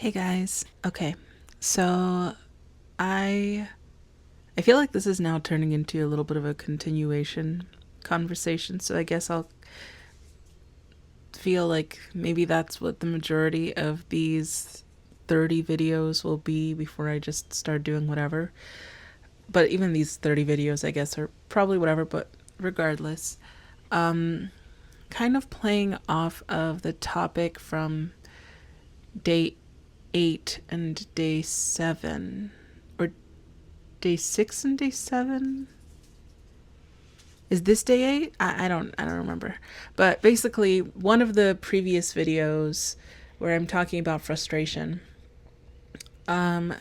Hey guys. Okay. So I I feel like this is now turning into a little bit of a continuation conversation. So I guess I'll feel like maybe that's what the majority of these 30 videos will be before I just start doing whatever. But even these 30 videos I guess are probably whatever, but regardless, kind of playing off of the topic from day 8 and day 7, or day 6 and day 7. Is this day 8? I don't remember. But basically, one of the previous videos where I'm talking about frustration, um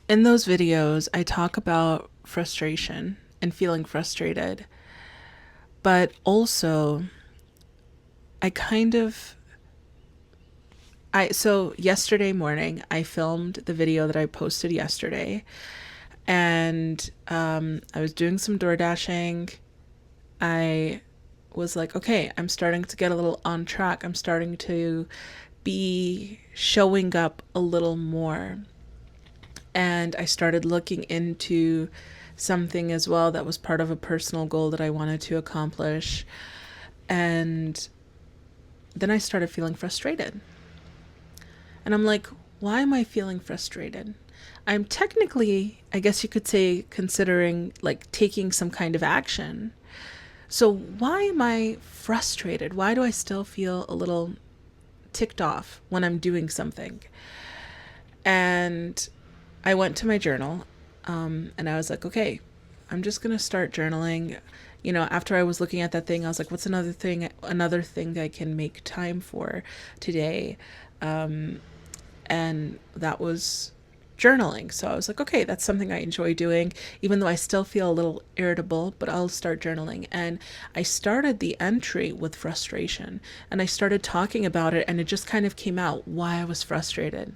in those videos I talk about frustration and feeling frustrated, but also I kind of I so yesterday morning I filmed the video that I posted yesterday, and I was doing some door dashing. I was like, okay, I'm starting to get a little on track. I'm starting to be showing up a little more. And I started looking into something as well that was part of a personal goal that I wanted to accomplish. And then I started feeling frustrated. And I'm like, why am I feeling frustrated? I'm technically, I guess you could say, considering like taking some kind of action. So why am I frustrated? Why do I still feel a little ticked off when I'm doing something? And I went to my journal, and I was like, okay, I'm just going to start journaling. After I was looking at that thing, I was like, what's another thing I can make time for today? And that was journaling. So I was like, okay, that's something I enjoy doing, even though I still feel a little irritable, but I'll start journaling. And I started the entry with frustration, and I started talking about it, and it just kind of came out why I was frustrated.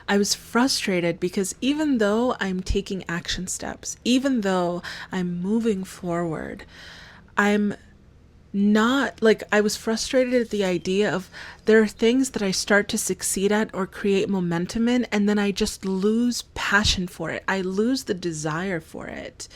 I was frustrated because even though I'm taking action steps, even though I'm moving forward, I'm not like I was frustrated at the idea of there are things that I start to succeed at or create momentum in, and then I just lose passion for it. I lose the desire for it.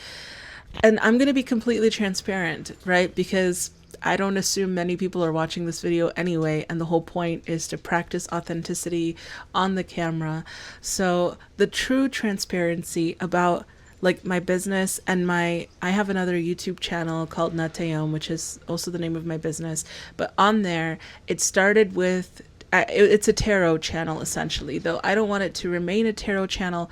And I'm going to be completely transparent, right? Because I don't assume many people are watching this video anyway, and the whole point is to practice authenticity on the camera. So, the true transparency about like my business and I have another YouTube channel called Natayom, which is also the name of my business. But on there, it started with it's a tarot channel essentially, though I don't want it to remain a tarot channel.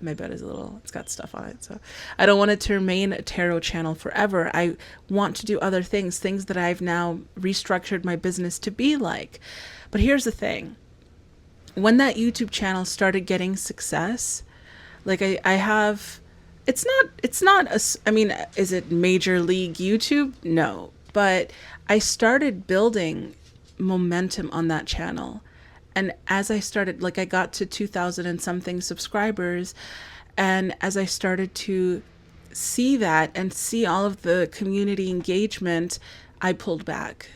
My bed is it's got stuff on it, so I don't want it to remain a tarot channel forever. I want to do other things that I've now restructured my business to be like. But here's the thing: when that YouTube channel started getting success, like I have, it's not a, I mean, is it major league YouTube? No, but I started building momentum on that channel. And as I started, like I got to 2,000 and something subscribers, and as I started to see that and see all of the community engagement, I pulled back.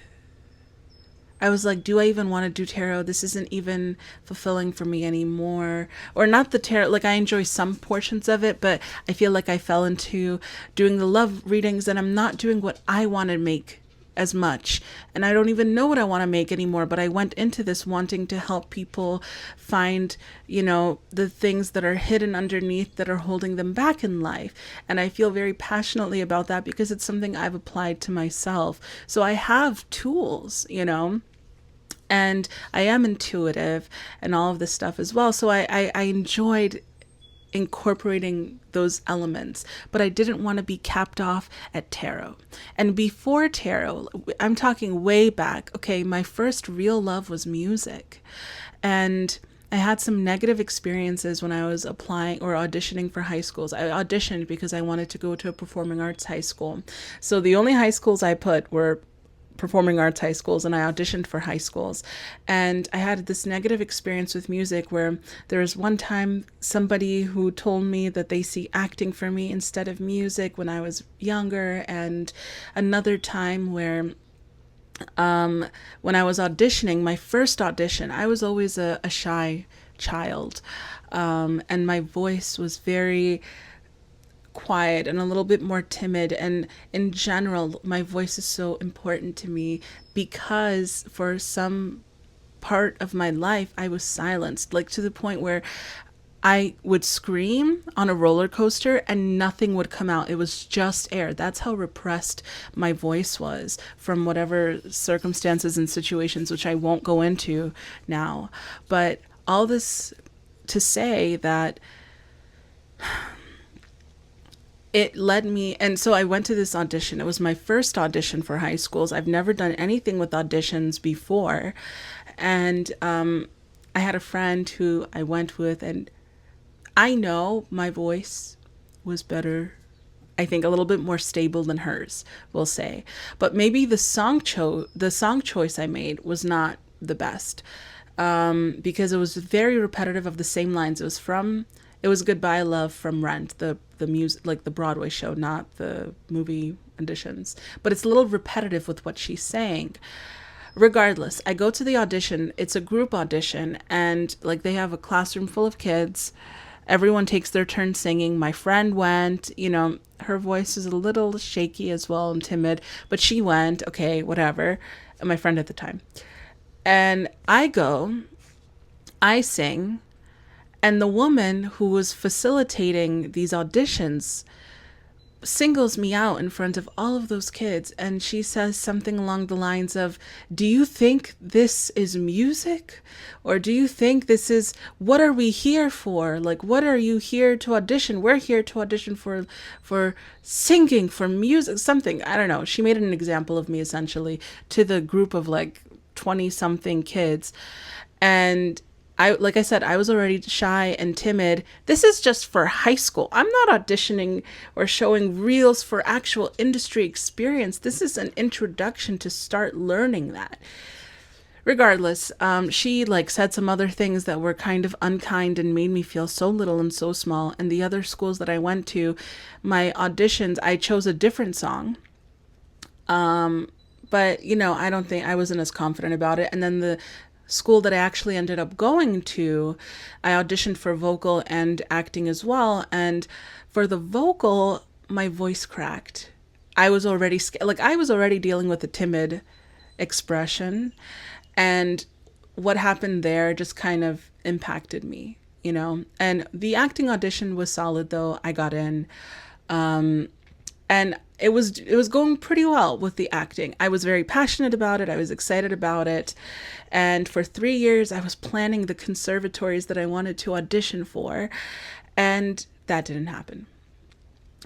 I was like, do I even want to do tarot? This isn't even fulfilling for me anymore. Or not the tarot, like I enjoy some portions of it, but I feel like I fell into doing the love readings, and I'm not doing what I want to make as much. And I don't even know what I want to make anymore, but I went into this wanting to help people find, the things that are hidden underneath that are holding them back in life. And I feel very passionately about that because it's something I've applied to myself. So I have tools. And I am intuitive and all of this stuff as well. So I enjoyed incorporating those elements, but I didn't want to be capped off at tarot. And before tarot, I'm talking way back. Okay, my first real love was music. And I had some negative experiences when I was applying or auditioning for high schools. I auditioned because I wanted to go to a performing arts high school. So the only high schools I put were performing arts high schools, and I auditioned for high schools. And I had this negative experience with music where there was one time somebody who told me that they see acting for me instead of music when I was younger, and another time where When I was auditioning, my first audition, I was always a shy child. And my voice was very quiet and a little bit more timid. And in general, my voice is so important to me because for some part of my life, I was silenced, like to the point where I would scream on a roller coaster and nothing would come out. It was just air. That's how repressed my voice was from whatever circumstances and situations, which I won't go into now. But all this to say that it led me, and so I went to this audition. It was my first audition for high schools. I've never done anything with auditions before. And I had a friend who I went with, and I know my voice was better. I think a little bit more stable than hers, we'll say. But maybe the song choice I made was not the best, because it was very repetitive of the same lines. It was Goodbye Love from Rent, the music, like the Broadway show, not the movie editions. But it's a little repetitive with what she's saying. Regardless, I go to the audition. It's a group audition, and like they have a classroom full of kids. Everyone takes their turn singing. My friend went, her voice is a little shaky as well and timid, but she went, okay, whatever. My friend at the time. And I go, I sing, and the woman who was facilitating these auditions singles me out in front of all of those kids, and she says something along the lines of, do you think this is music, or do you think this is, what are we here for, like what are you here to audition, we're here to audition for singing, for music, something, I don't know. She made an example of me essentially to the group of like 20 something kids. And like I said, I was already shy and timid. This is just for high school. I'm not auditioning or showing reels for actual industry experience. This is an introduction to start learning that. Regardless, she like said some other things that were kind of unkind and made me feel so little and so small. And the other schools that I went to, my auditions, I chose a different song. But I don't think I wasn't as confident about it. And then the school that I actually ended up going to, I auditioned for vocal and acting as well. And for the vocal, my voice cracked. I was already like I was already dealing with a timid expression, and what happened there just kind of impacted me, And the acting audition was solid though. I got in. And it was going pretty well with the acting. I was very passionate about it. I was excited about it. And for 3 years I was planning the conservatories that I wanted to audition for, and that didn't happen.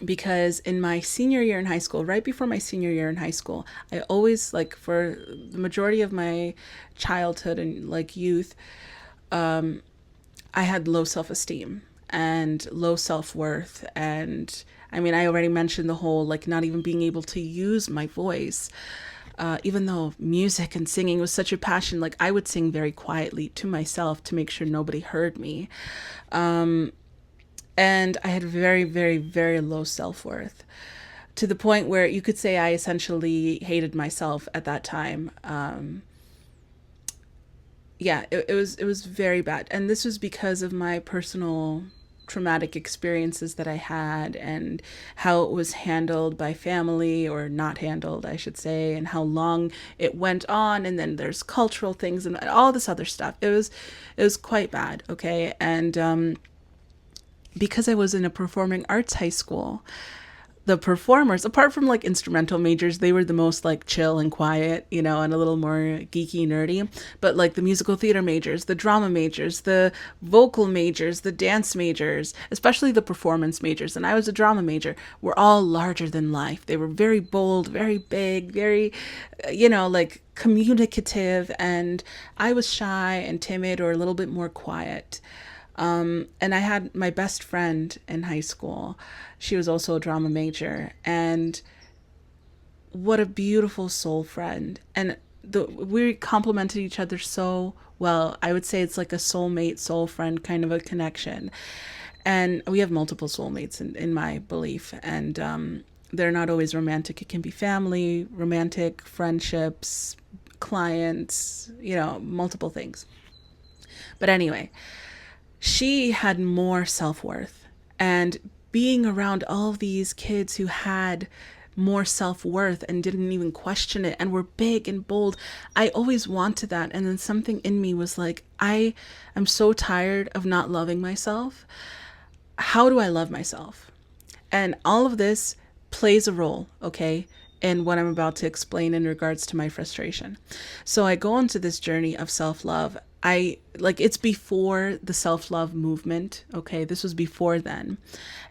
Because in my senior year in high school, right before my senior year in high school, I always, like for the majority of my childhood and like youth, I had low self-esteem and low self-worth. And I mean, I already mentioned the whole like not even being able to use my voice. Even though music and singing was such a passion, like I would sing very quietly to myself to make sure nobody heard me. And I had very, very, very low self-worth, to the point where you could say I essentially hated myself at that time. Yeah, it was very bad, and this was because of my personal traumatic experiences that I had, and how it was handled by family, or not handled, I should say, and how long it went on. And then there's cultural things and all this other stuff. It was quite bad. Okay. And because I was in a performing arts high school, the performers, apart from like instrumental majors, they were the most like chill and quiet, and a little more geeky, nerdy. But like the musical theater majors, the drama majors, the vocal majors, the dance majors, especially the performance majors, and I was a drama major, were all larger than life. They were very bold, very big, very, like communicative. And I was shy and timid, or a little bit more quiet. And I had my best friend in high school. She was also a drama major. And what a beautiful soul friend. And we complemented each other so well. I would say it's like a soulmate, soul friend kind of a connection. And we have multiple soulmates in my belief. And they're not always romantic. It can be family, romantic, friendships, clients, multiple things. But anyway, she had more self worth. And being around all of these kids who had more self worth and didn't even question it and were big and bold, I always wanted that. And then something in me was like, I am so tired of not loving myself. How do I love myself? And all of this plays a role, okay, in what I'm about to explain in regards to my frustration. So I go into this journey of self love. It's before the self love movement, okay? This was before then.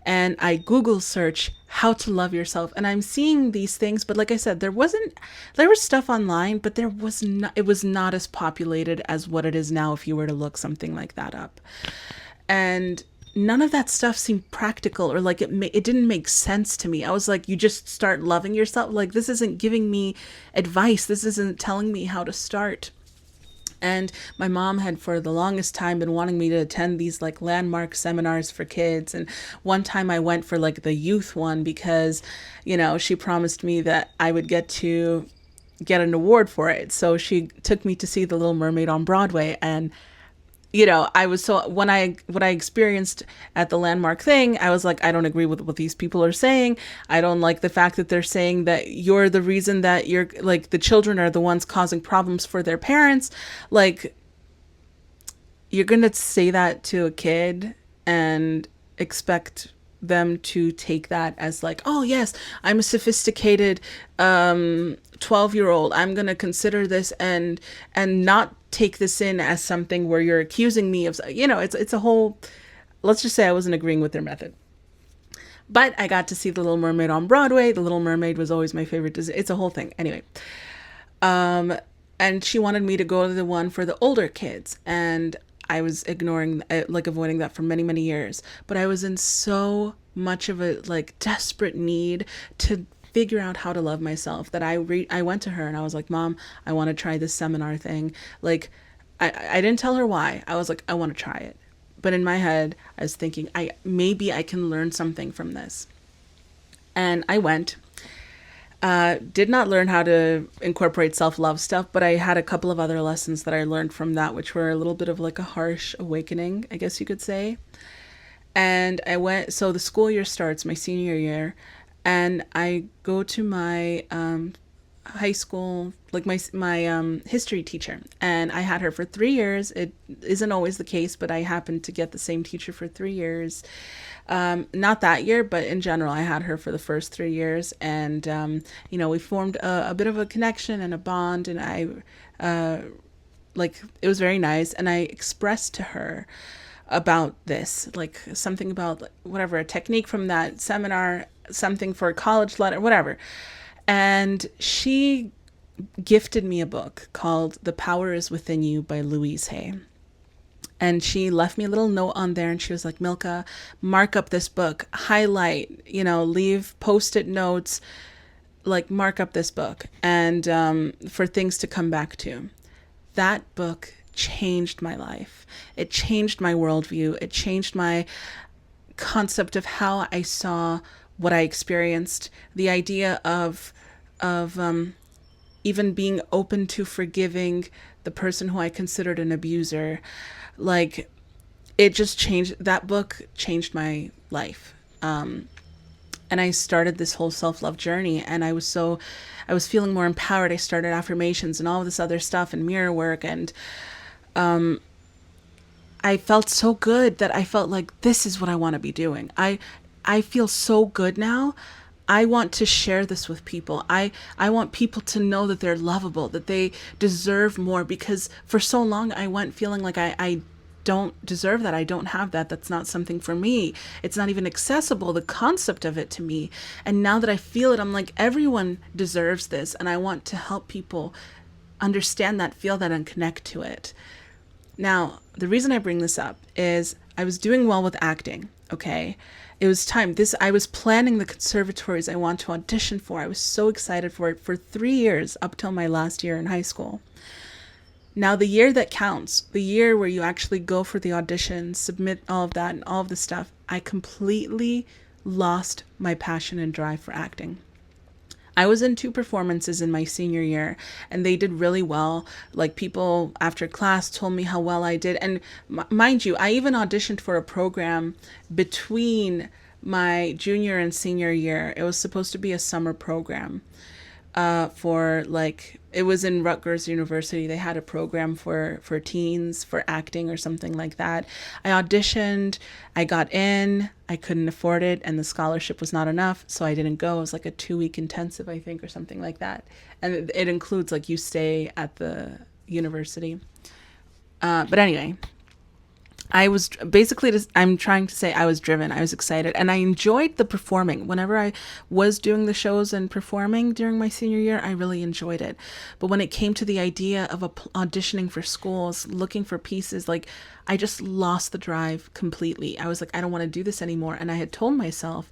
And I Google search how to love yourself, and I'm seeing these things, but like I said, there was stuff online, but it was not as populated as what it is now if you were to look something like that up. And none of that stuff seemed practical, or like it didn't make sense to me. I was like, you just start loving yourself? Like, this isn't giving me advice. This isn't telling me how to start. And my mom had for the longest time been wanting me to attend these like landmark seminars for kids. And one time I went for like the youth one because, she promised me that I would get to get an award for it. So she took me to see The Little Mermaid on Broadway. And I was so, when what I experienced at the landmark thing, I was like, I don't agree with what these people are saying. I don't like the fact that they're saying that you're the reason that you're like, the children are the ones causing problems for their parents. Like, you're going to say that to a kid and expect them to take that as like, oh yes, I'm a sophisticated 12-year-old. I'm going to consider this and not take this in as something where you're accusing me of, it's a whole, let's just say I wasn't agreeing with their method. But I got to see The Little Mermaid on Broadway. The Little Mermaid was always my favorite. It's a whole thing. Anyway. And she wanted me to go to the one for the older kids. And I was avoiding that for many, many years. But I was in so much of a like desperate need to figure out how to love myself that I went to her and I was like, Mom, I want to try this seminar thing. Like, I didn't tell her why. I was like, I want to try it. But in my head, I was thinking, maybe I can learn something from this. And I went. Did not learn how to incorporate self-love stuff, but I had a couple of other lessons that I learned from that, which were a little bit of like a harsh awakening, I guess you could say. And I went, so the school year starts, my senior year, and I go to my high school, like my history teacher, and I had her for 3 years. It isn't always the case, but I happened to get the same teacher for 3 years. Not that year, but in general, I had her for the first 3 years, and we formed a bit of a connection and a bond, and it was very nice, and I expressed to her about this, like something about whatever, a technique from that seminar, something for a college letter, whatever. And she gifted me a book called The Power Is Within You by Louise Hay. And she left me a little note on there and she was like, Milka, mark up this book, highlight, leave post-it notes, like mark up this book and for things to come back to. That book changed my life. It changed my worldview. It changed my concept of how I saw what I experienced. The idea of even being open to forgiving the person who I considered an abuser. Like, it just changed. That book changed my life. And I started this whole self-love journey, and I was feeling more empowered. I started affirmations and all of this other stuff and mirror work, and I felt so good that I felt like this is what I want to be doing. I feel so good now. I want to share this with people. I want people to know that they're lovable, that they deserve more, because for so long I went feeling like I don't deserve that. I don't have that. That's not something for me. It's not even accessible, the concept of it to me. And now that I feel it, I'm like, everyone deserves this. And I want to help people understand that, feel that, and connect to it. Now, the reason I bring this up is I was doing well with acting, okay? It was time. I was planning the conservatories I want to audition for. I was so excited for it for 3 years up till my last year in high school. Now, the year that counts, the year where you actually go for the audition, submit all of that and all of the stuff, I completely lost my passion and drive for acting. I was in two performances in my senior year and they did really well. Like people after class told me how well I did. And mind you, I even auditioned for a program between my junior and senior year. It was supposed to be a summer program for like it was in Rutgers University. They had a program for teens for acting or something like that. I auditioned, I got in, I couldn't afford it, and the scholarship was not enough, so I didn't go. It was like a 2 week intensive, I think, or something like that, and it includes like you stay at the university. But anyway, I was basically just, I'm trying to say I was driven. I was excited and I enjoyed the performing. Whenever I was doing the shows and performing during my senior year, I really enjoyed it. But when it came to the idea of auditioning for schools, looking for pieces, like I just lost the drive completely. I was like, I don't want to do this anymore. And I had told myself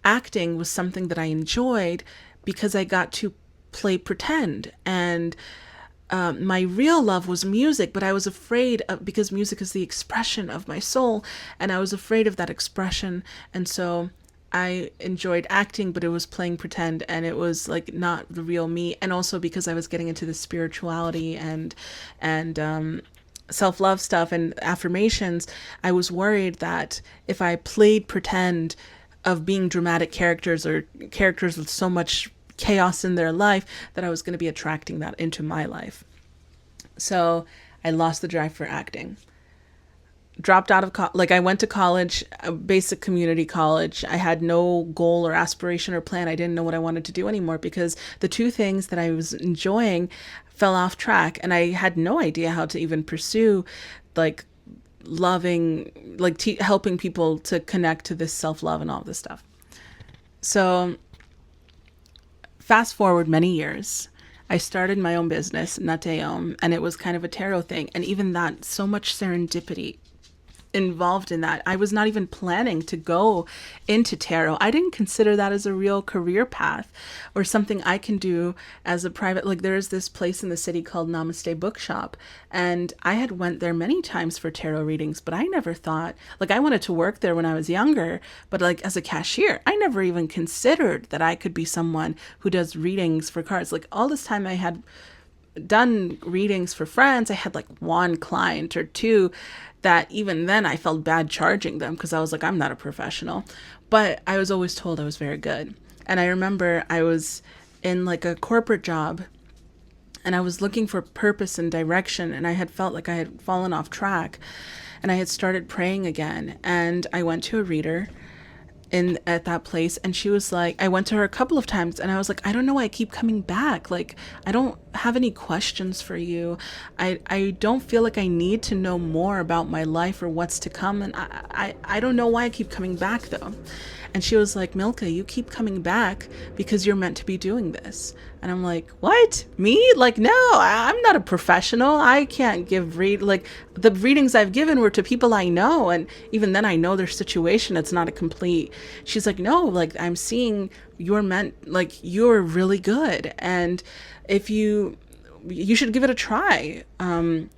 acting was something that I enjoyed because I got to play pretend and my real love was music, but I was afraid of, because music is the expression of my soul, and I was afraid of that expression. And so I enjoyed acting, but it was playing pretend and it was like not the real me. And also because I was getting into the spirituality and self-love stuff and affirmations, I was worried that if I played pretend of being dramatic characters or characters with so much chaos in their life that I was going to be attracting that into my life. So I lost the drive for acting. Dropped out of like I went to college, a basic community college. I had no goal or aspiration or plan. I didn't know what I wanted to do anymore because the two things that I was enjoying fell off track and I had no idea how to even pursue like loving, like helping people to connect to this self-love and all this stuff. So fast forward many years, I started my own business, Nateom, and it was kind of a tarot thing. And even that, so much serendipity involved in that. I was not even planning to go into tarot. I didn't consider that as a real career path or something I can do as a private, like there's this place in the city called Namaste Bookshop. And I had went there many times for tarot readings, but I never thought, like I wanted to work there when I was younger, but like as a cashier, I never even considered that I could be someone who does readings for cards. Like all this time I had done readings for friends. I had like one client or two that even then I felt bad charging them because I was like, I'm not a professional. But I was always told I was very good. And I remember I was in like a corporate job and I was looking for purpose and direction and I had felt like I had fallen off track and I had started praying again. And I went to a reader in at that place and she was like, I went to her a couple of times and I was like, I don't know why I keep coming back. Like I don't have any questions for you. I don't feel like I need to know more about my life or what's to come, and I don't know why I keep coming back though. And she was like, Milka, you keep coming back because you're meant to be doing this. And I'm like, what? Me? Like, no, I'm not a professional. I can't give like the readings I've given were to people I know. And even then I know their situation. It's not a complete. She's like, no, like I'm seeing you're meant, like you're really good. And if you should give it a try. And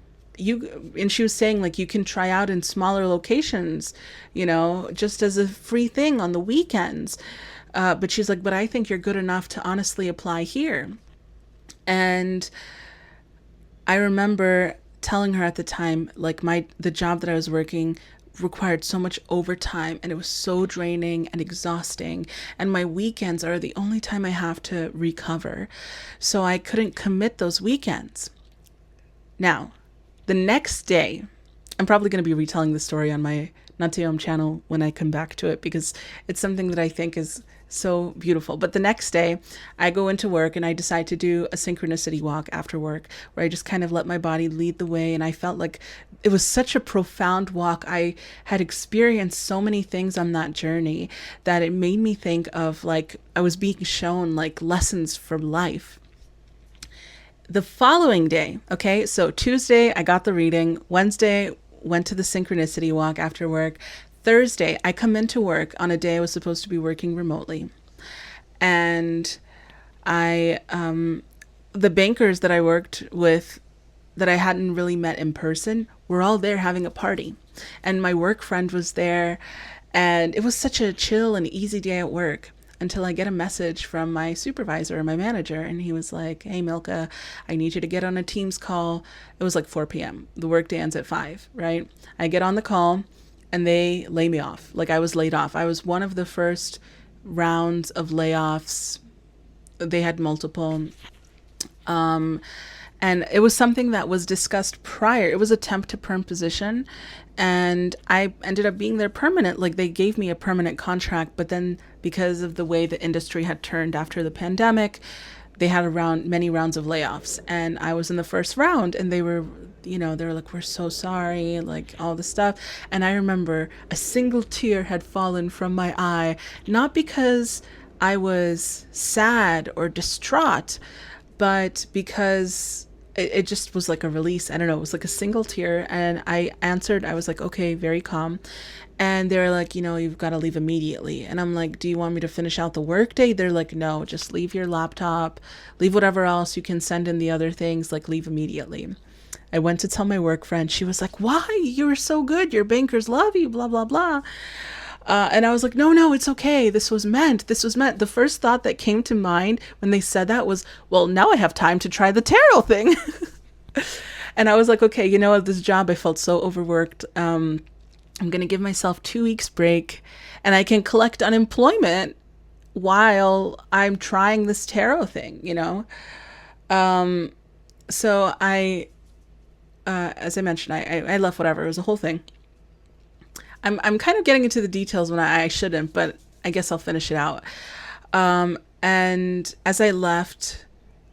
she was saying like you can try out in smaller locations, you know, just as a free thing on the weekends. But she's like, but I think you're good enough to honestly apply here. And I remember telling her at the time, like the job that I was working required so much overtime and it was so draining and exhausting. And my weekends are the only time I have to recover. So I couldn't commit those weekends. Now, the next day, I'm probably going to be retelling the story on my Nateom channel when I come back to it because it's something that I think is so beautiful. But the next day, I go into work and I decide to do a synchronicity walk after work where I just kind of let my body lead the way. And I felt like it was such a profound walk. I had experienced so many things on that journey that it made me think of like I was being shown like lessons from life. The following day, okay, so Tuesday, I got the reading. Wednesday, went to the synchronicity walk after work. Thursday, I come into work on a day I was supposed to be working remotely. And the bankers that I worked with that I hadn't really met in person were all there having a party. And my work friend was there. And it was such a chill and easy day at work until I get a message from my supervisor, my manager, and he was like, "Hey, Milka, I need you to get on a Teams call." It was like 4 p.m. The workday ends at 5, right? I get on the call and they lay me off. Like I was laid off. I was one of the first rounds of layoffs. They had multiple. Um, and it was something that was discussed prior. It was a temp to perm position, and I ended up being there permanent. Like they gave me a permanent contract, but then because of the way the industry had turned after the pandemic, they had around many rounds of layoffs, and I was in the first round, and they were like, "We're so sorry," like all this stuff. And I remember a single tear had fallen from my eye, not because I was sad or distraught, but because it just was like a release. I don't know. It was like a single tear. And I answered, I was like, "Okay," very calm. And they're like, "You've got to leave immediately." And I'm like, "Do you want me to finish out the workday?" They're like, "No, just leave your laptop, leave whatever else you can send in the other things, like leave immediately." I went to tell my work friend. She was like, "Why? You were so good. Your bankers love you, blah, blah, blah." And I was like, "No, no, it's okay. This was meant. This was meant." The first thought that came to mind when they said that was, "Well, now I have time to try the tarot thing." And I was like, "Okay, at this job, I felt so overworked. I'm going to give myself 2 weeks break and I can collect unemployment while I'm trying this tarot thing. So as I mentioned, I left whatever. It was a whole thing. I'm kind of getting into the details when I shouldn't, but I guess I'll finish it out. And as I left,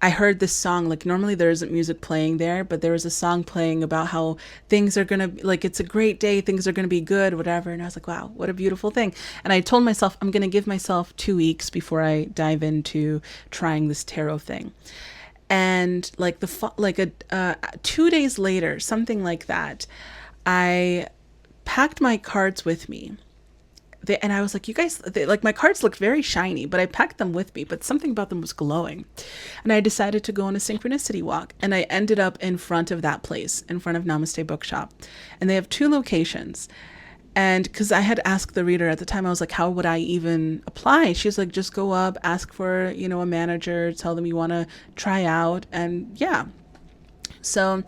I heard this song. Like normally there isn't music playing there, but there was a song playing about how things are gonna like it's a great day, things are gonna be good, whatever. And I was like, wow, what a beautiful thing. And I told myself I'm gonna give myself 2 weeks before I dive into trying this tarot thing. And like 2 days later, something like that, I packed my cards with me. And I was like, "You guys, like my cards looked very shiny, but I packed them with me, but something about them was glowing." And I decided to go on a synchronicity walk, and I ended up in front of that place, in front of Namaste Bookshop. And they have 2 locations. And because I had asked the reader at the time, I was like, "How would I even apply?" She's like, "Just go up, ask for, a manager, tell them you want to try out." And yeah. So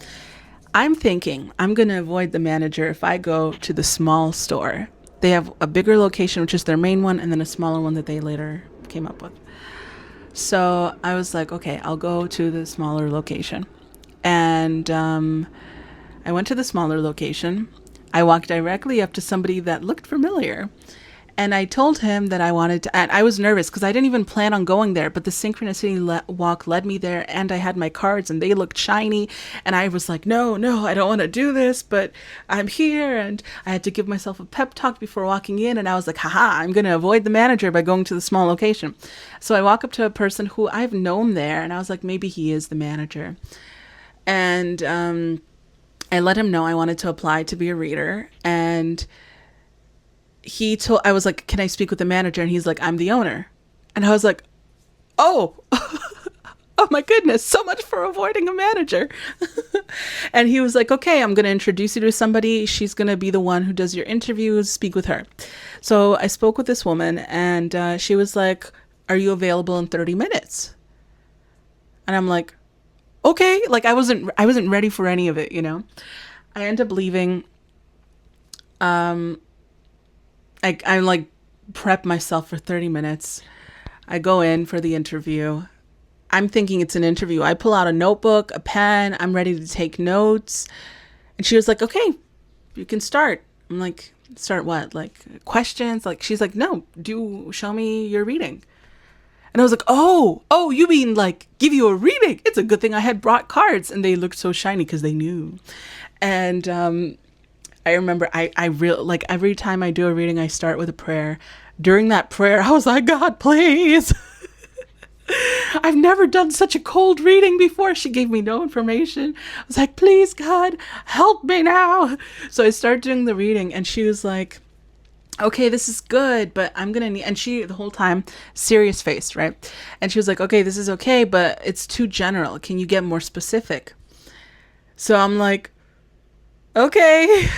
I'm thinking I'm going to avoid the manager if I go to the small store. They have a bigger location, which is their main one, and then a smaller one that they later came up with. So I was like, okay, I'll go to the smaller location. And I went to the smaller location. I walked directly up to somebody that looked familiar. And I told him that I wanted to, and I was nervous because I didn't even plan on going there, but the synchronicity walk led me there, and I had my cards and they looked shiny. And I was like, "No, no, I don't want to do this, but I'm here." And I had to give myself a pep talk before walking in. And I was like, haha, I'm going to avoid the manager by going to the small location. So I walk up to a person who I've known there, and I was like, maybe he is the manager. And I let him know I wanted to apply to be a reader. And I was like, "Can I speak with the manager?" And he's like, "I'm the owner." And I was like, "Oh, oh my goodness, so much for avoiding a manager." And he was like, "Okay, I'm going to introduce you to somebody. She's going to be the one who does your interviews. Speak with her." So I spoke with this woman, and she was like, "Are you available in 30 minutes?" And I'm like, "Okay." Like I wasn't ready for any of it. I end up leaving. I like prep myself for 30 minutes. I go in for the interview. I'm thinking it's an interview. I pull out a notebook, a pen. I'm ready to take notes. And she was like, "Okay, you can start." I'm like, "Start what? Like questions?" Like she's like, "No, show me your reading." And I was like, oh, you mean like give you a reading? It's a good thing I had brought cards, and they looked so shiny because they knew. And I remember I really like every time I do a reading, I start with a prayer. During that prayer, I was like, "God, please." I've never done such a cold reading before. She gave me no information. I was like, "Please, God, help me now." So I started doing the reading, and she was like, "Okay, this is good, but I'm going to need," and she, the whole time, serious face, right? And she was like, "Okay, this is okay, but it's too general. Can you get more specific?" So I'm like, "Okay."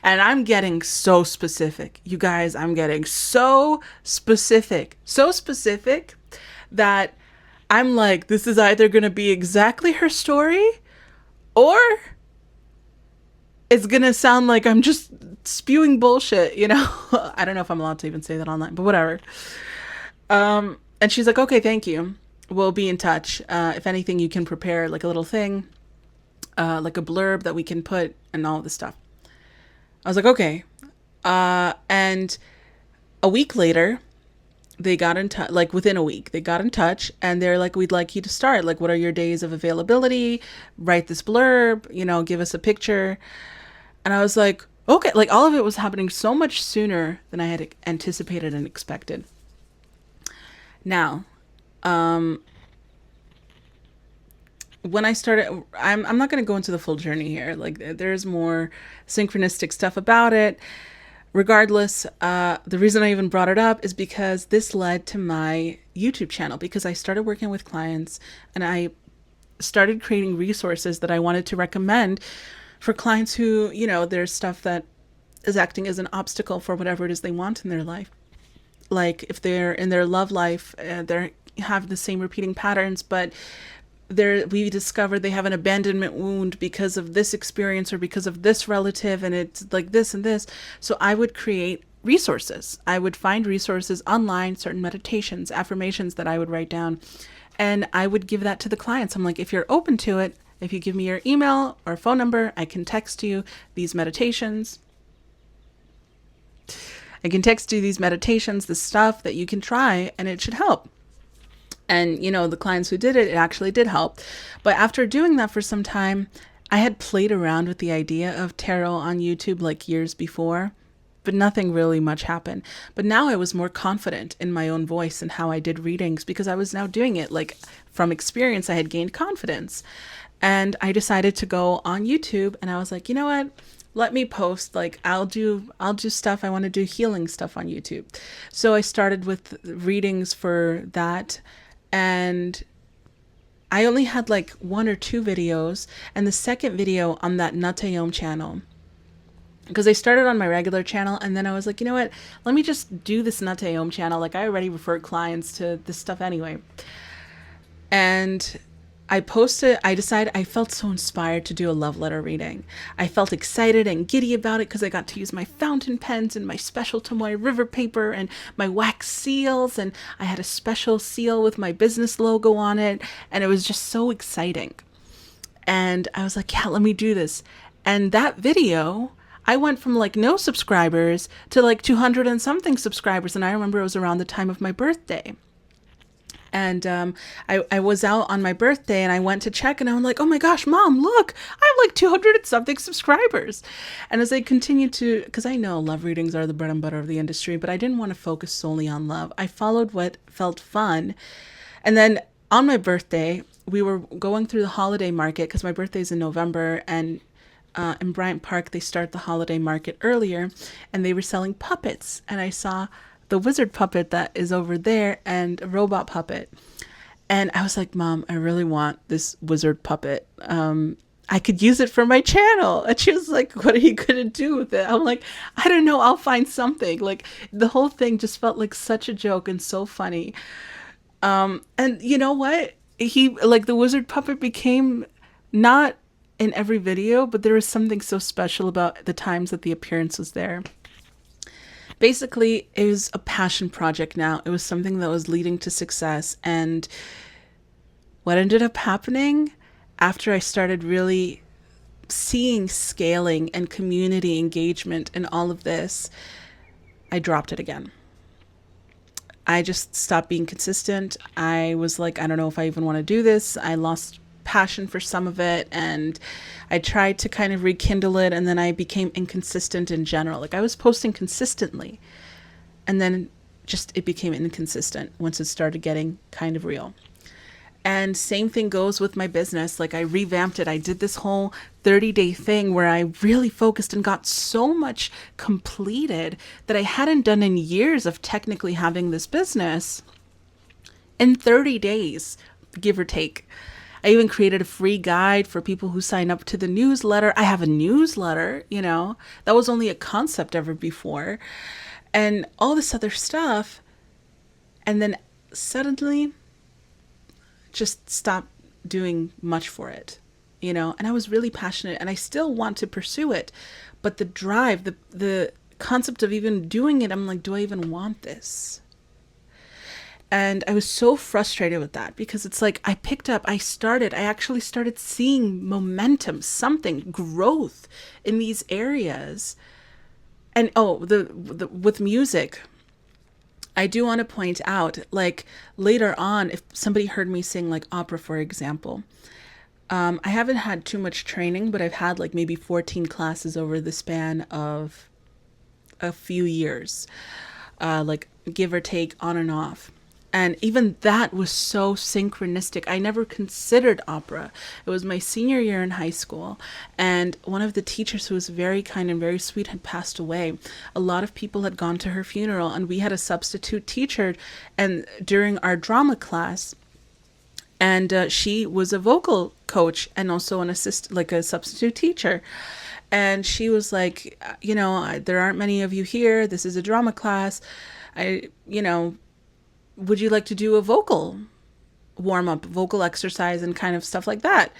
And I'm getting so specific. You guys, I'm getting so specific. So specific that I'm like, this is either going to be exactly her story or it's going to sound like I'm just spewing bullshit, you know? I don't know if I'm allowed to even say that online, but whatever. And she's like, okay, thank you. We'll be in touch. If anything, you can prepare like a little thing, like a blurb that we can put and all this stuff. I was like, okay. And a week later, they got in touch, like within a week, they got in touch and they're like, we'd like you to start. Like, what are your days of availability? Write this blurb, you know, give us a picture. And I was like, okay, like all of it was happening so much sooner than I had anticipated and expected. Now, when I started, I'm not going to go into the full journey here. Like, there's more synchronistic stuff about it. Regardless, the reason I even brought it up is because this led to my YouTube channel, because I started working with clients and I started creating resources that I wanted to recommend for clients who, you know, there's stuff that is acting as an obstacle for whatever it is they want in their life. Like if they're in their love life, they have the same repeating patterns, but we discovered they have an abandonment wound because of this experience or because of this relative, and it's like this and this. So I would create resources. I would find resources online, certain meditations, affirmations that I would write down, and I would give that to the clients. I'm like, if you're open to it, if you give me your email or phone number, I can text you these meditations. I can text you these meditations, the stuff that you can try, and it should help. And, you know, the clients who did it, it actually did help. But after doing that for some time, I had played around with the idea of tarot on YouTube like years before, but nothing really much happened. But now I was more confident in my own voice and how I did readings because I was now doing it. Like from experience, I had gained confidence. And I decided to go on YouTube and I was like, you know what? Let me post, like I'll do stuff. I want to do healing stuff on YouTube. So I started with readings for that. And I only had like 1 or 2 videos, and the second video on that Natayom channel, because I started on my regular channel and then I was like, you know what, let me just do this Natayom channel. Like I already referred clients to this stuff anyway. And I decided I felt so inspired to do a love letter reading. I felt excited and giddy about it because I got to use my fountain pens and my special Tomoe river paper and my wax seals. And I had a special seal with my business logo on it. And it was just so exciting. And I was like, yeah, let me do this. And that video, I went from like no subscribers to like 200 and something subscribers. And I remember it was around the time of my birthday. And I was out on my birthday and I went to check and I'm like, oh my gosh, Mom, look, I have like 200 and something subscribers. And as I continued to, because I know love readings are the bread and butter of the industry, but I didn't want to focus solely on love. I followed what felt fun. And then on my birthday, we were going through the holiday market because my birthday is in November, and in Bryant Park, they start the holiday market earlier and they were selling puppets. And I saw the wizard puppet that is over there and a robot puppet. And I was like, Mom, I really want this wizard puppet. I could use it for my channel. And she was like, what are you going to do with it? I'm like, I don't know. I'll find something. Like the whole thing just felt like such a joke and so funny. And you know what? The wizard puppet became not in every video, but there was something so special about the times that the appearance was there. Basically, it was a passion project now. It was something that was leading to success. And what ended up happening after I started really seeing scaling and community engagement and all of this, I dropped it again. I just stopped being consistent. I was like, I don't know if I even want to do this. I lost passion for some of it and I tried to kind of rekindle it, and then I became inconsistent in general. Like I was posting consistently and then just it became inconsistent once it started getting kind of real. And same thing goes with my business. Like I revamped it. I did this whole 30-day thing where I really focused and got so much completed that I hadn't done in years of technically having this business in 30 days, give or take. I even created a free guide for people who sign up to the newsletter. I have a newsletter, that was only a concept ever before, and all this other stuff. And then suddenly just stopped doing much for it, and I was really passionate and I still want to pursue it. But the drive, the concept of even doing it, I'm like, do I even want this? And I was so frustrated with that because it's like I actually started seeing momentum, something, growth in these areas. And with music, I do want to point out, like later on, if somebody heard me sing like opera, for example, I haven't had too much training, but I've had like maybe 14 classes over the span of a few years, like give or take on and off. And even that was so synchronistic. I never considered opera. It was my senior year in high school, and one of the teachers, who was very kind and very sweet, had passed away. A lot of people had gone to her funeral, and we had a substitute teacher, and during our drama class, and she was a vocal coach and also an like a substitute teacher. And she was like, there aren't many of you here. This is a drama class. Would you like to do a vocal warm up, vocal exercise, and kind of stuff like that?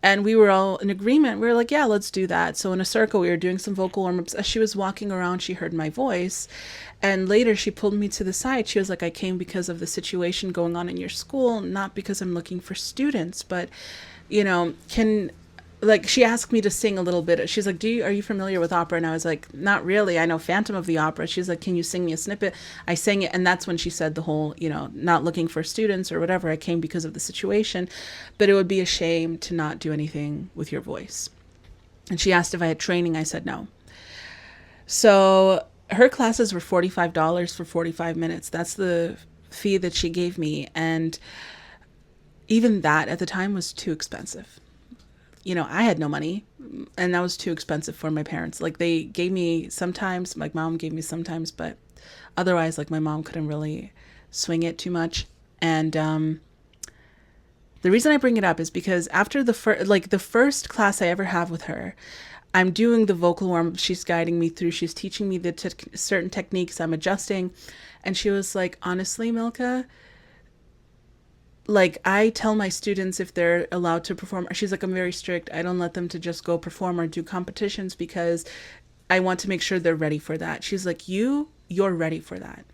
And we were all in agreement. We were like, yeah, let's do that. So in a circle, we were doing some vocal warm ups. As she was walking around, she heard my voice. And later she pulled me to the side. She was like, I came because of the situation going on in your school, not because I'm looking for students, but, she asked me to sing a little bit. She's like, are you familiar with opera? And I was like, not really. I know Phantom of the Opera. She's like, can you sing me a snippet? I sang it. And that's when she said the whole, not looking for students or whatever. I came because of the situation, but it would be a shame to not do anything with your voice. And she asked if I had training. I said no. So her classes were $45 for 45 minutes. That's the fee that she gave me. And even that at the time was too expensive. I had no money, and that was too expensive for my parents. Like, they gave me sometimes, like mom gave me sometimes, but otherwise, like, my mom couldn't really swing it too much. And the reason I bring it up is because after the first class I ever have with her, I'm doing the vocal warm-up. She's guiding me through. She's teaching me the certain techniques. I'm adjusting. And she was like, honestly, Milka, like, I tell my students if they're allowed to perform. She's like, I'm very strict. I don't let them to just go perform or do competitions because I want to make sure they're ready for that. She's like, you're ready for that.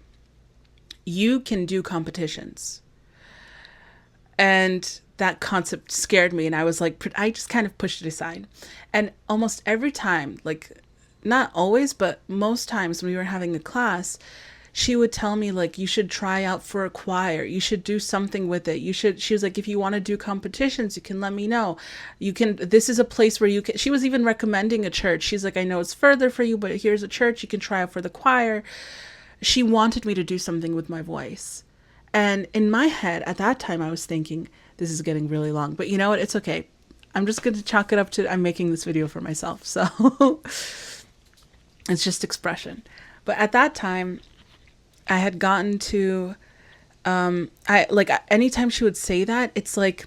You can do competitions. And that concept scared me. And I was like, I just kind of pushed it aside. And almost every time, like, not always, but most times when we were having a class, she would tell me, like, you should try out for a choir. You should do something with it. She was like, if you want to do competitions, you can let me know. This is a place where you can, she was even recommending a church. She's like, I know it's further for you, but here's a church. You can try out for the choir. She wanted me to do something with my voice. And in my head, at that time, I was thinking, this is getting really long, but you know what? It's okay. I'm just going to chalk it up to, I'm making this video for myself. So it's just expression. But at that time, I had gotten to, anytime she would say that, it's like,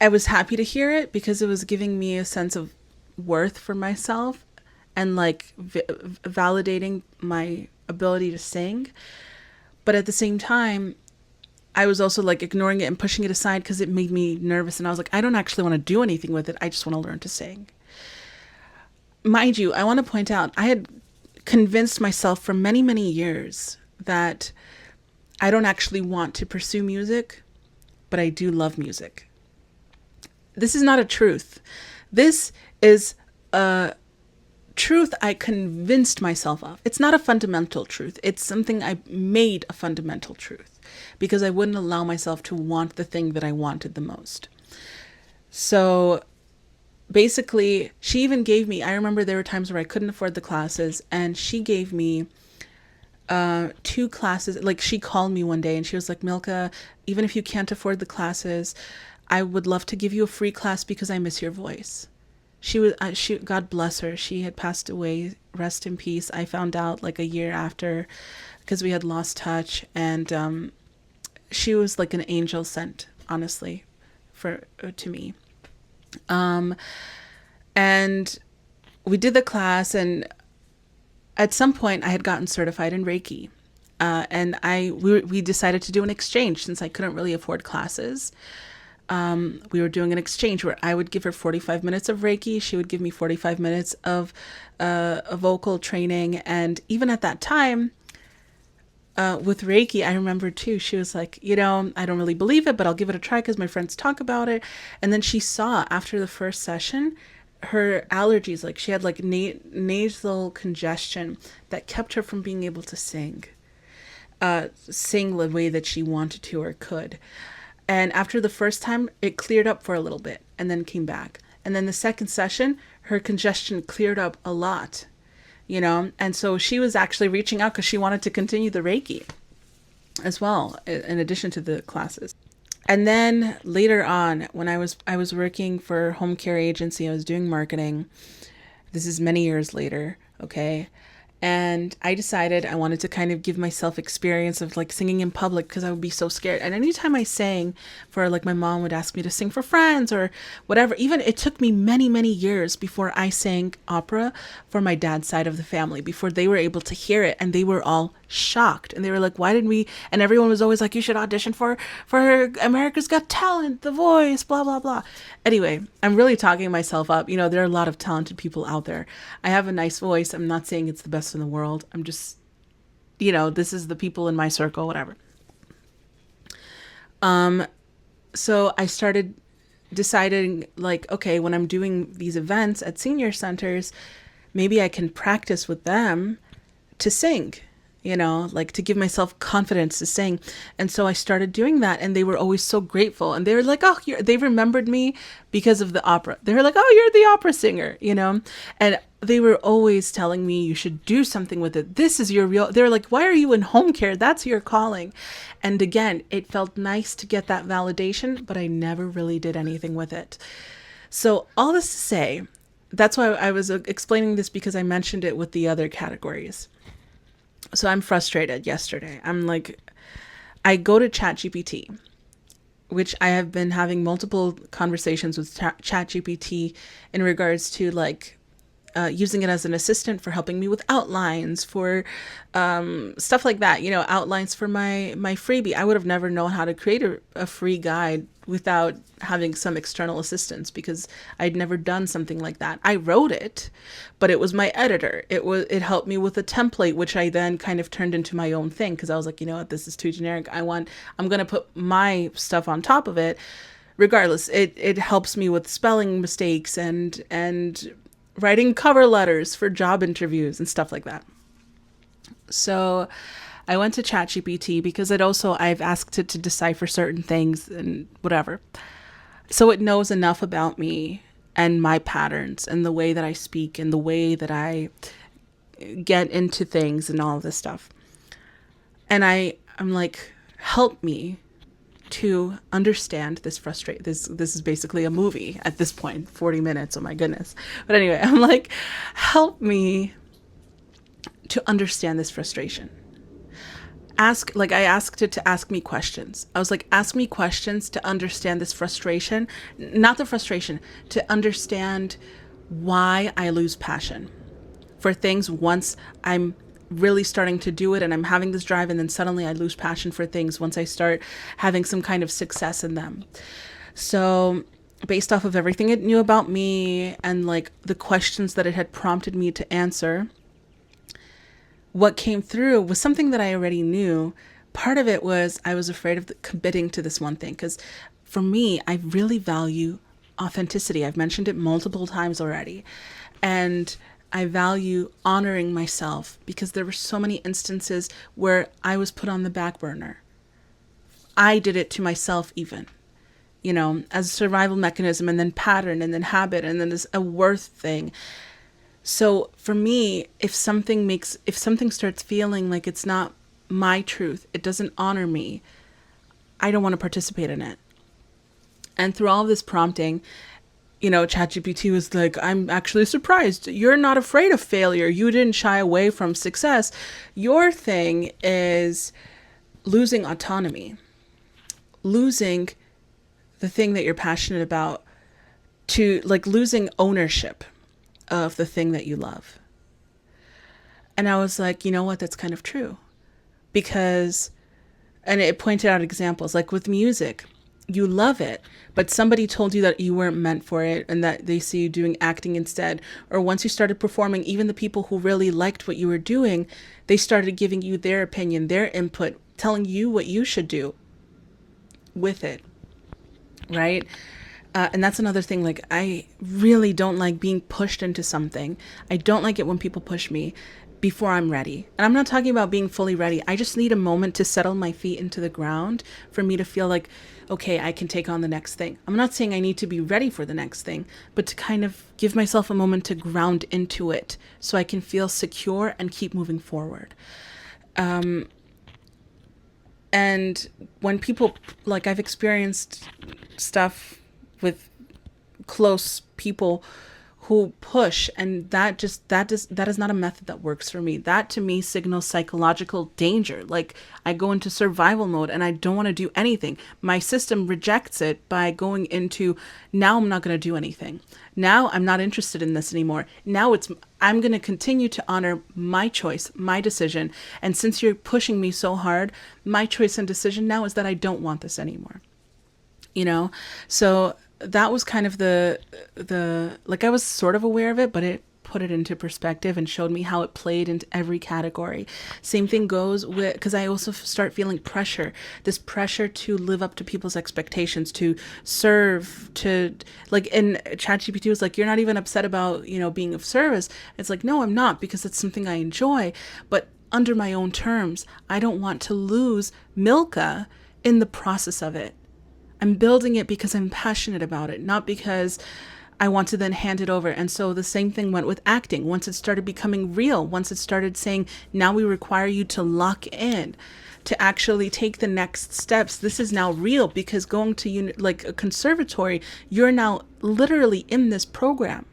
I was happy to hear it because it was giving me a sense of worth for myself and like validating my ability to sing. But at the same time, I was also like ignoring it and pushing it aside because it made me nervous. And I was like, I don't actually want to do anything with it. I just want to learn to sing. Mind you, I want to point out, I had convinced myself for many, many years that I don't actually want to pursue music, but I do love music. This is not a truth. This is a truth I convinced myself of. It's not a fundamental truth. It's something I made a fundamental truth because I wouldn't allow myself to want the thing that I wanted the most. So basically, she even gave me, I remember there were times where I couldn't afford the classes, and she gave me 2 classes. Like, she called me one day and she was like, Milka, even if you can't afford the classes, I would love to give you a free class because I miss your voice. She God bless her. She had passed away. Rest in peace. I found out like a year after because we had lost touch, and she was like an angel sent, honestly, for to me. And we did the class, and at some point I had gotten certified in Reiki. And we decided to do an exchange since I couldn't really afford classes. We were doing an exchange where I would give her 45 minutes of Reiki. She would give me 45 minutes of a vocal training. And even at that time, with Reiki, I remember too, she was like, I don't really believe it, but I'll give it a try because my friends talk about it. And then she saw after the first session, her allergies, like she had like nasal congestion that kept her from being able to sing the way that she wanted to or could. And after the first time, it cleared up for a little bit and then came back. And then the second session, her congestion cleared up a lot, and so she was actually reaching out because she wanted to continue the Reiki as well, in addition to the classes. And then later on, when I was working for a home care agency, I was doing marketing. This is many years later, okay? And I decided I wanted to kind of give myself experience of like singing in public because I would be so scared. And anytime I sang for like my mom would ask me to sing for friends or whatever, even it took me many, many years before I sang opera for my dad's side of the family, before they were able to hear it. And they were all shocked. And they were like, why didn't we? And everyone was always like, you should audition for America's Got Talent, The Voice, blah, blah, blah. Anyway, I'm really talking myself up. There are a lot of talented people out there. I have a nice voice. I'm not saying it's the best in the world. I'm just, this is the people in my circle, whatever. So I started deciding like, okay, when I'm doing these events at senior centers, maybe I can practice with them to sing, like to give myself confidence to sing. And so I started doing that, and they were always so grateful. And they were like, oh, they remembered me because of the opera. They were like, oh, you're the opera singer, and they were always telling me you should do something with it. This is your real, they were like, why are you in home care? That's your calling. And again, it felt nice to get that validation, but I never really did anything with it. So all this to say, that's why I was explaining this, because I mentioned it with the other categories. So I'm frustrated yesterday. I'm like, I go to ChatGPT, which I have been having multiple conversations with ChatGPT in regards to like using it as an assistant for helping me with outlines, for stuff like that, outlines for my freebie. I would have never known how to create a free guide without having some external assistance, because I'd never done something like that. I wrote it, but it was my editor. It helped me with a template, which I then kind of turned into my own thing, because I was like, what, this is too generic. I'm going to put my stuff on top of it. Regardless, it helps me with spelling mistakes and writing cover letters for job interviews and stuff like that. So I went to ChatGPT because I've asked it to decipher certain things and whatever. So it knows enough about me and my patterns and the way that I speak and the way that I get into things and all of this stuff. And I'm like, help me to understand this frustration. This is basically a movie at this point, 40 minutes. Oh my goodness. But anyway, I'm like, help me to understand this frustration. I asked it to ask me questions. I was like, ask me questions to understand this frustration, not the frustration, to understand why I lose passion for things once I'm really starting to do it and I'm having this drive, and then suddenly I lose passion for things once I start having some kind of success in them. So based off of everything it knew about me and like the questions that it had prompted me to answer, what came through was something that I already knew. Part of it was I was afraid of committing to this one thing, because for me, I really value authenticity. I've mentioned it multiple times already. And I value honoring myself, because there were so many instances where I was put on the back burner. I did it to myself even, as a survival mechanism, and then pattern, and then habit, and then there's a worth thing. So for me, if something starts feeling like it's not my truth, it doesn't honor me, I don't want to participate in it. And through all of this prompting, ChatGPT was like, I'm actually surprised. You're not afraid of failure. You didn't shy away from success. Your thing is losing autonomy, losing the thing that you're passionate about, to like losing ownership of the thing that you love. And I was like, you know what? That's kind of true. Because, and it pointed out examples like with music, you love it, but somebody told you that you weren't meant for it and that they see you doing acting instead. Or once you started performing, even the people who really liked what you were doing, they started giving you their opinion, their input, telling you what you should do with it. Right? And that's another thing. Like, I really don't like being pushed into something. I don't like it when people push me before I'm ready. And I'm not talking about being fully ready. I just need a moment to settle my feet into the ground for me to feel like, okay, I can take on the next thing. I'm not saying I need to be ready for the next thing, but to kind of give myself a moment to ground into it so I can feel secure and keep moving forward. And when people, like, I've experienced stuff with close people who push, and that is not a method that works for me. That to me signals psychological danger. Like, I go into survival mode and I don't want to do anything. My system rejects it by going into, now I'm not going to do anything. Now I'm not interested in this anymore. Now I'm going to continue to honor my choice, my decision. And since you're pushing me so hard, my choice and decision now is that I don't want this anymore. So that was kind of the like, I was sort of aware of it, but it put it into perspective and showed me how it played into every category. Same thing goes with, because I also start feeling this pressure to live up to people's expectations, to serve, to, like, and ChatGPT was like, you're not even upset about, being of service. It's like, no, I'm not, because it's something I enjoy, but under my own terms. I don't want to lose Milka in the process of it. I'm building it because I'm passionate about it, not because I want to then hand it over. And so the same thing went with acting. Once it started becoming real, once it started saying, now we require you to lock in, to actually take the next steps. This is now real, because going to like a conservatory, you're now literally in this program.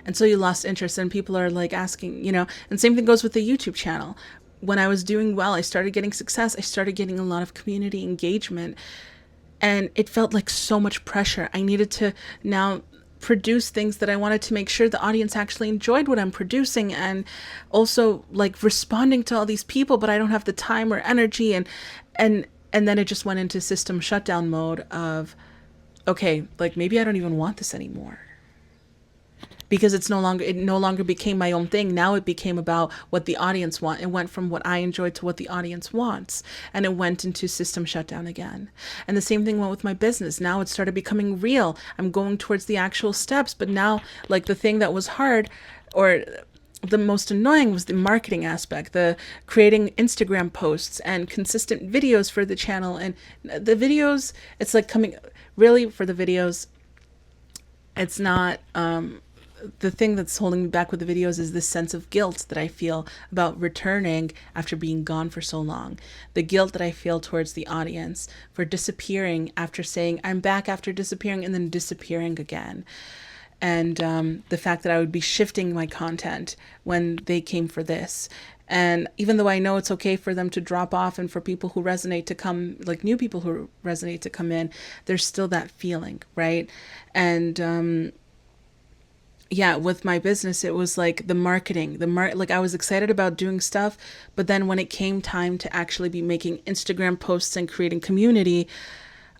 And so you lost interest, and people are like asking, and same thing goes with the YouTube channel. When I was doing well, I started getting success. I started getting a lot of community engagement, and it felt like so much pressure. I needed to now produce things that I wanted to make sure the audience actually enjoyed what I'm producing, and also like responding to all these people, but I don't have the time or energy. And then it just went into system shutdown mode of, okay, like, maybe I don't even want this anymore. Because it no longer became my own thing. Now it became about what the audience want. It went from what I enjoyed to what the audience wants. And it went into system shutdown again. And the same thing went with my business. Now it started becoming real. I'm going towards the actual steps. But now, like, the thing that was hard, or the most annoying, was the marketing aspect, the creating Instagram posts and consistent videos for the channel. And the videos, it's like coming, really, for the videos, it's not, the thing that's holding me back with the videos is this sense of guilt that I feel about returning after being gone for so long. The guilt that I feel towards the audience for disappearing after saying I'm back after disappearing and then disappearing again. And the fact that I would be shifting my content when they came for this. And even though I know it's okay for them to drop off and for people who resonate to come, like new people who resonate to come in, there's still that feeling, right? And yeah, with my business, it was like the marketing, like, I was excited about doing stuff, but then when it came time to actually be making Instagram posts and creating community,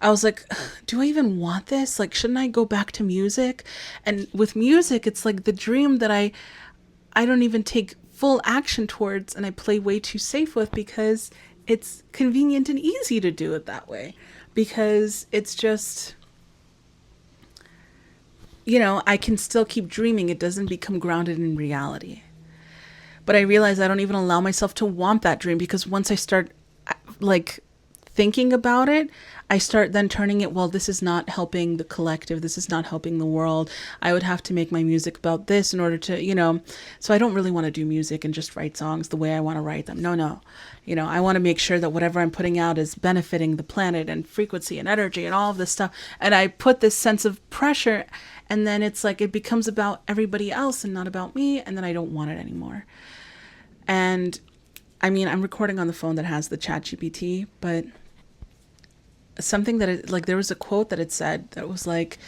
I was like, do I even want this? Like, shouldn't I go back to music? And with music, it's like the dream that I don't even take full action towards, and I play way too safe with, because it's convenient and easy to do it that way, because it's just, I can still keep dreaming. It doesn't become grounded in reality. But I realize I don't even allow myself to want that dream, because once I start, like, thinking about it, I start then turning it, well, this is not helping the collective. This is not helping the world. I would have to make my music about this in order to, so I don't really want to do music and just write songs the way I want to write them. No. I want to make sure that whatever I'm putting out is benefiting the planet and frequency and energy and all of this stuff. And I put this sense of pressure, and then it's like it becomes about everybody else and not about me, and then I don't want it anymore. And I mean, I'm recording on the phone that has the ChatGPT, but something that like there was a quote that it said that was like,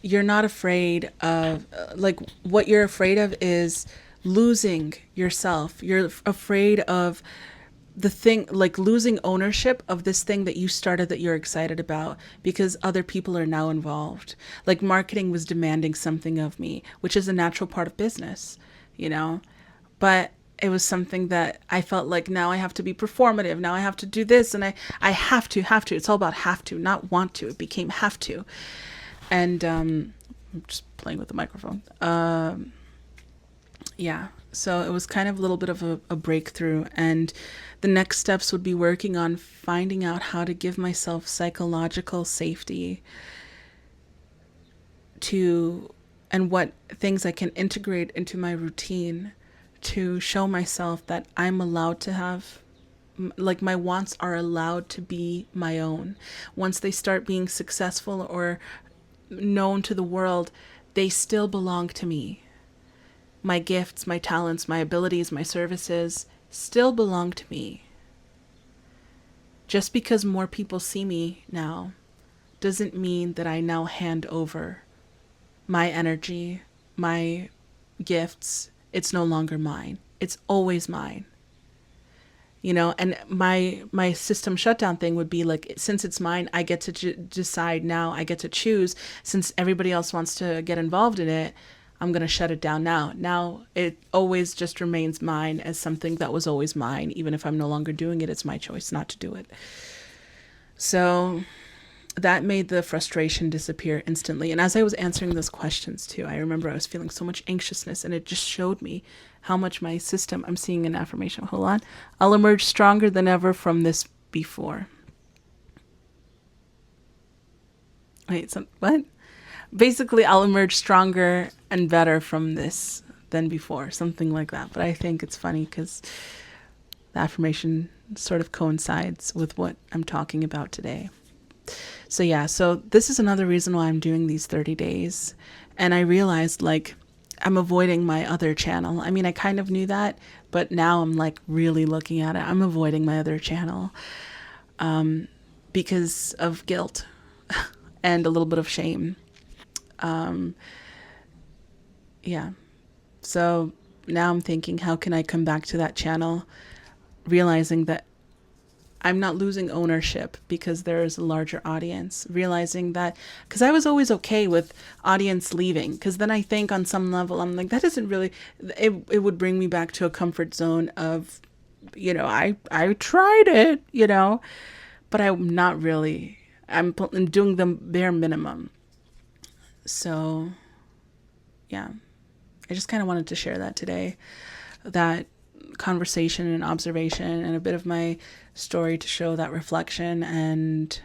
you're not afraid of like what you're afraid of is losing yourself. You're afraid of the thing, like losing ownership of this thing that you started that you're excited about because other people are now involved. Like marketing was demanding something of me, which is a natural part of business, you know? But it was something that I felt like now I have to be performative. Now I have to do this and I have to. It's all about have to, not want to. It became have to. And I'm just playing with the microphone. Yeah. So it was kind of a little bit of a breakthrough. And the next steps would be working on finding out how to give myself psychological safety to, and what things I can integrate into my routine to show myself that I'm allowed to have, like my wants are allowed to be my own. Once they start being successful or known to the world, they still belong to me. My gifts, my talents, my abilities, my services still belong to me. Just because more people see me now doesn't mean that I now hand over my energy, my gifts. It's no longer mine. It's always mine. You know, and my system shutdown thing would be like, since it's mine, I get to decide now. I get to choose. Since everybody else wants to get involved in it, I'm going to shut it down now. Now it always just remains mine as something that was always mine. Even if I'm no longer doing it, it's my choice not to do it. So that made the frustration disappear instantly. And as I was answering those questions too, I remember I was feeling so much anxiousness, and it just showed me how much my system, I'm seeing an affirmation. Hold on. I'll emerge stronger than ever from this before. Wait, what? Basically, I'll emerge stronger and better from this than before, something like that. But I think it's funny because the affirmation sort of coincides with what I'm talking about today. So yeah, so this is another reason why I'm doing these 30 days. And I realized like I'm avoiding my other channel. I mean, I kind of knew that, but now I'm like really looking at it. I'm avoiding my other channel because of guilt and a little bit of shame. Yeah. So now I'm thinking, how can I come back to that channel, realizing that I'm not losing ownership because there is a larger audience, realizing that, because I was always okay with audience leaving, because then I think on some level, I'm like, that isn't really, it would bring me back to a comfort zone of, you know, I tried it, you know, but I'm not really, I'm doing the bare minimum. So yeah, I just kind of wanted to share that today, that conversation and observation and a bit of my story to show that reflection. And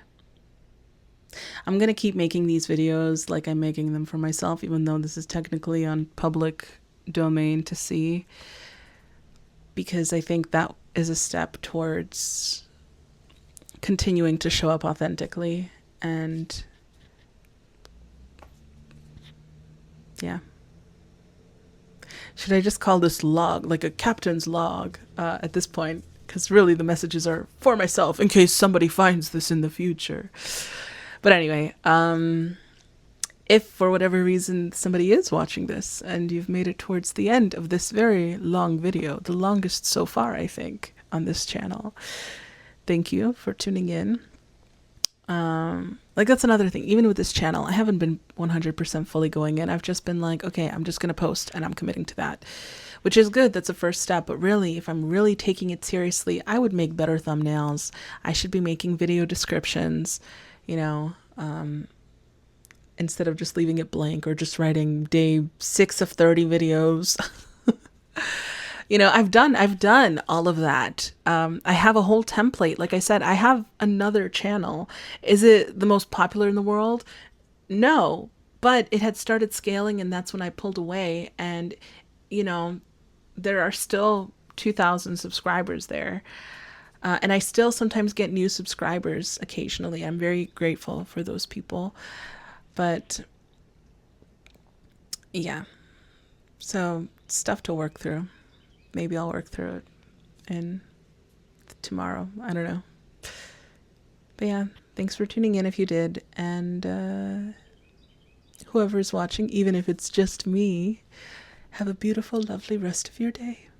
I'm going to keep making these videos like I'm making them for myself, even though this is technically on public domain to see, because I think that is a step towards continuing to show up authentically. And yeah. Should I just call this log like a captain's log at this point? Because really the messages are for myself in case somebody finds this in the future. But anyway, if for whatever reason somebody is watching this and you've made it towards the end of this very long video, the longest so far, I think, on this channel, thank you for tuning in. Like that's another thing, even with this channel, I haven't been 100% fully going in. I've just been like, okay, I'm just going to post and I'm committing to that, which is good. That's a first step. But really, if I'm really taking it seriously, I would make better thumbnails. I should be making video descriptions, you know, instead of just leaving it blank or just writing day 6 of 30 videos. You know, I've done all of that. I have a whole template. Like I said, I have another channel. Is it the most popular in the world? No, but it had started scaling, and that's when I pulled away. And, you know, there are still 2,000 subscribers there. And I still sometimes get new subscribers occasionally. I'm very grateful for those people. But yeah, so stuff to work through. Maybe I'll work through it in tomorrow. I don't know. But yeah, Thanks for tuning in if you did. And whoever's watching, even if it's just me, have a beautiful, lovely rest of your day.